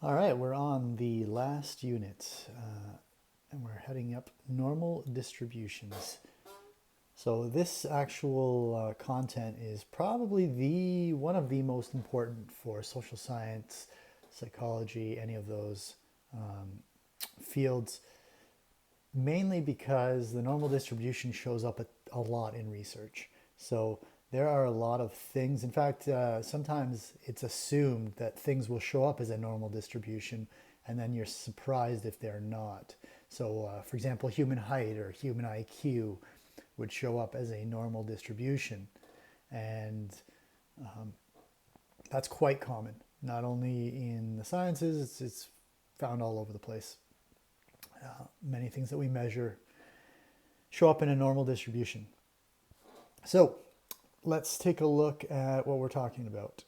All right, we're on the last unit, and we're heading up normal distributions. So this actual content is probably the one of the most important for social science, psychology, any of those fields, mainly because the normal distribution shows up a lot in research. So there are a lot of things. In fact, sometimes it's assumed that things will show up as a normal distribution, and then you're surprised if they're not. So, for example, human height or human IQ would show up as a normal distribution, and that's quite common. Not only in the sciences, it's found all over the place. Many things that we measure show up in a normal distribution. So let's take a look at what we're talking about.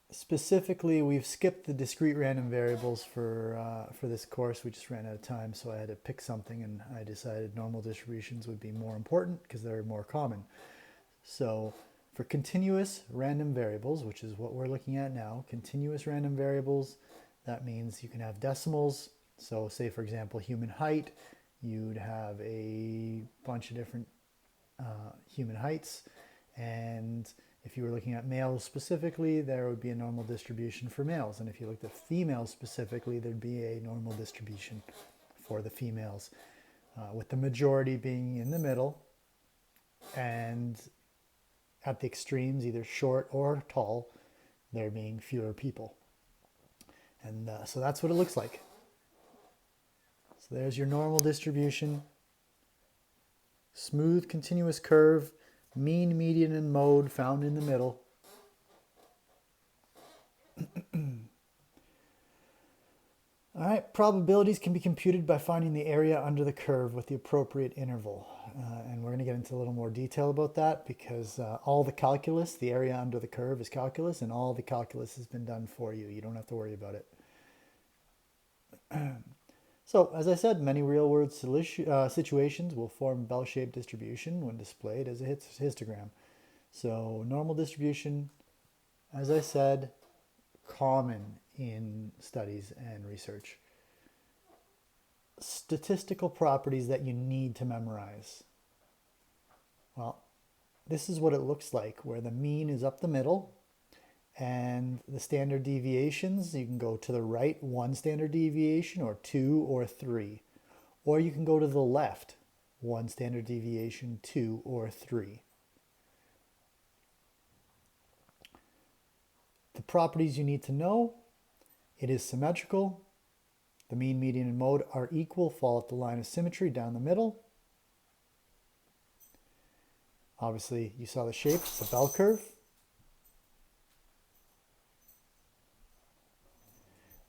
Specifically, we've skipped the discrete random variables for this course. We just ran out of time, so I had to pick something, and I decided normal distributions would be more important because they're more common. So for continuous random variables, which is what we're looking at now, continuous random variables, that means you can have decimals. So say, for example, human height, you'd have a bunch of different human heights. And if you were looking at males specifically, there would be a normal distribution for males. And if you looked at females specifically, there'd be a normal distribution for the females, with the majority being in the middle and at the extremes, either short or tall, there being fewer people. And so that's what it looks like. So there's your normal distribution. Smooth, continuous curve, mean, median, and mode found in the middle. All right, probabilities can be computed by finding the area under the curve with the appropriate interval. And we're going to get into a little more detail about that because all the calculus, the area under the curve is calculus, and all the calculus has been done for you. You don't have to worry about it. So, as I said, many real-world situations will form bell-shaped distribution when displayed as a histogram. So, normal distribution, as I said, common in studies and research. Statistical properties that you need to memorize. Well, this is what it looks like, where the mean is up the middle, and the standard deviations, you can go to the right, one standard deviation, or two, or three. Or you can go to the left, one standard deviation, two, or three. The properties you need to know: it is symmetrical. The mean, median, and mode are equal, fall at the line of symmetry down the middle. Obviously, you saw the shape, it's a bell curve.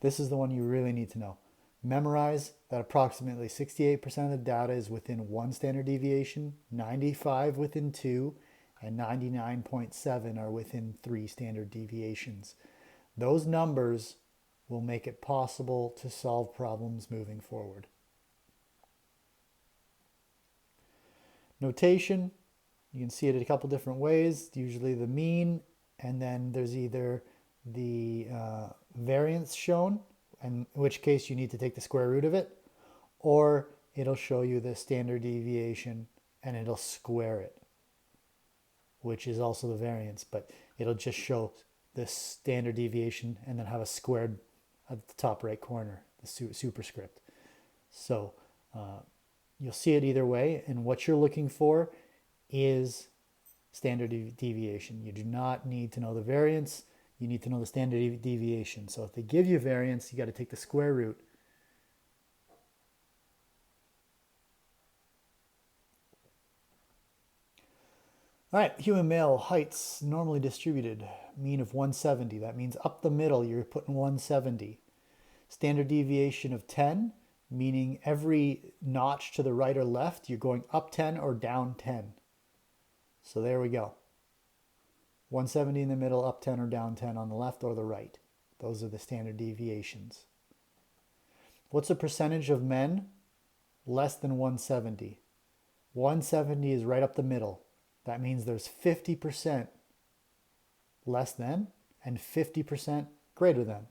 This is the one you really need to know. Memorize that approximately 68% of the data is within one standard deviation, 95 within two, and 99.7 are within three standard deviations. Those numbers will make it possible to solve problems moving forward. Notation, you can see it in a couple different ways. Usually the mean, and then there's either the variance shown, in which case you need to take the square root of it, or it'll show you the standard deviation and it'll square it, which is also the variance, but it'll just show the standard deviation and then have a squared at the top right corner, the superscript. So you'll see it either way, and what you're looking for is standard deviation. You do not need to know the variance. You need to know the standard deviation. So if they give you variance, you got to take the square root. All right, human male heights normally distributed, mean of 170. That means up the middle, you're putting 170. Standard deviation of 10, meaning every notch to the right or left, you're going up 10 or down 10. So there we go. 170 in the middle, up 10 or down 10 on the left or the right. Those are the standard deviations. What's the percentage of men less than 170? 170 is right up the middle. That means there's 50% less than and 50% Greater than.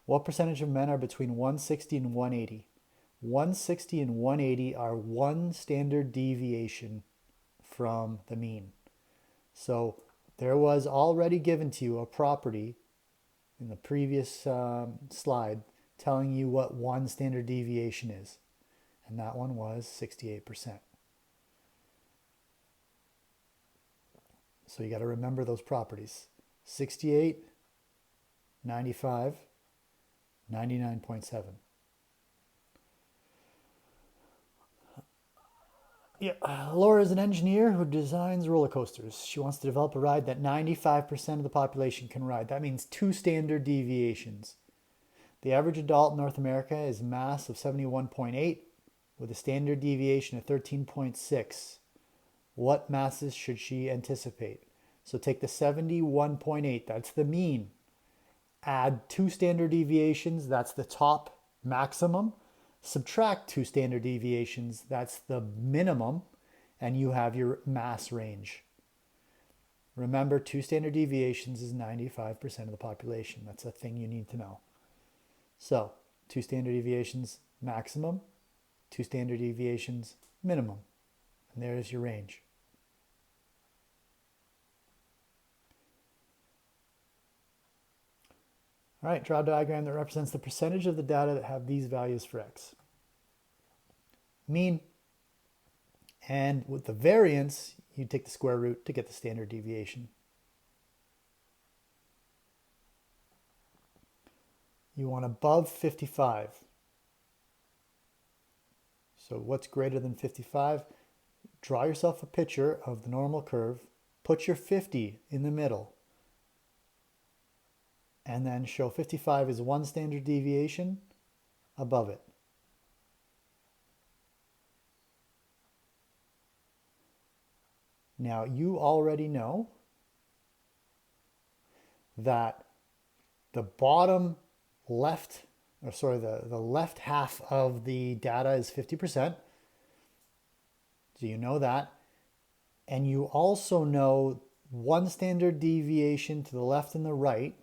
What percentage of men are between 160 and 180? 160 and 180 are one standard deviation from the mean. So there was already given to you a property in the previous slide telling you what one standard deviation is. And that one was 68%. So you got to remember those properties. 68, 95, 99.7. Yeah, Laura is an engineer who designs roller coasters. She wants to develop a ride that 95% of the population can ride. That means 2 standard deviations. The average adult in North America is mass of 71.8 with a standard deviation of 13.6. What masses should she anticipate? So take the 71.8, that's the mean. Add 2 standard deviations, that's the top maximum. Subtract 2 standard deviations, that's the minimum, and you have your mass range. Remember, 2 standard deviations is 95% of the population. That's a thing you need to know. So, 2 standard deviations maximum, 2 standard deviations minimum, and there's your range. All right, draw a diagram that represents the percentage of the data that have these values for x. Mean, and with the variance, you take the square root to get the standard deviation. You want above 55. So what's greater than 55? Draw yourself a picture of the normal curve, put your 50 in the middle, and then show 55 is 1 standard deviation above it. Now you already know that the bottom left, or sorry, the left half of the data is 50%. So you know that. And you also know 1 standard deviation to the left and the right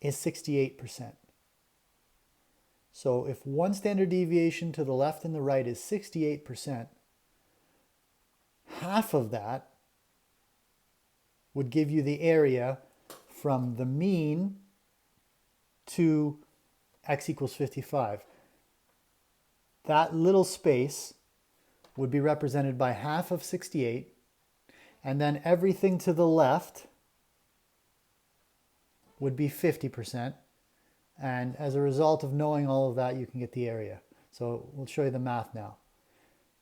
is 68%. So if 1 standard deviation to the left and the right is 68%, half of that would give you the area from the mean to x equals 55. That little space would be represented by half of 68, and then everything to the left would be 50%. And as a result of knowing all of that, you can get the area. So we'll show you the math now.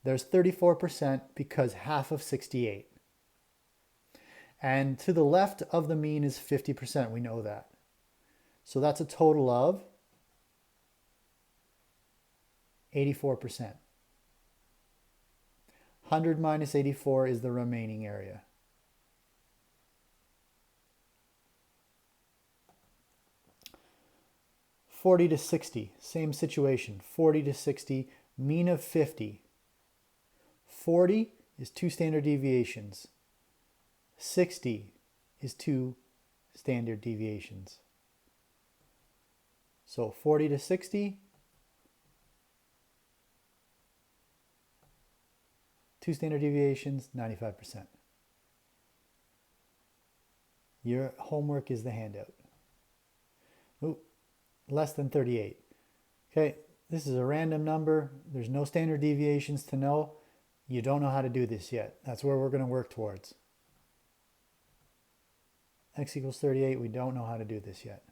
There's 34% because half of 68. And to the left of the mean is 50%, we know that. So that's a total of 84%. 100 minus 84 is the remaining area. (40 to 60), same situation. 40 to 60, mean of 50. 40 is 2 standard deviations. 60 is 2 standard deviations. So 40 to 60, 2 standard deviations, 95%. Your homework is the handout. Ooh, less than 38. Okay, this is a random number. There's no standard deviations to know. You don't know how to do this yet. That's where we're going to work towards. X equals 38, we don't know how to do this yet.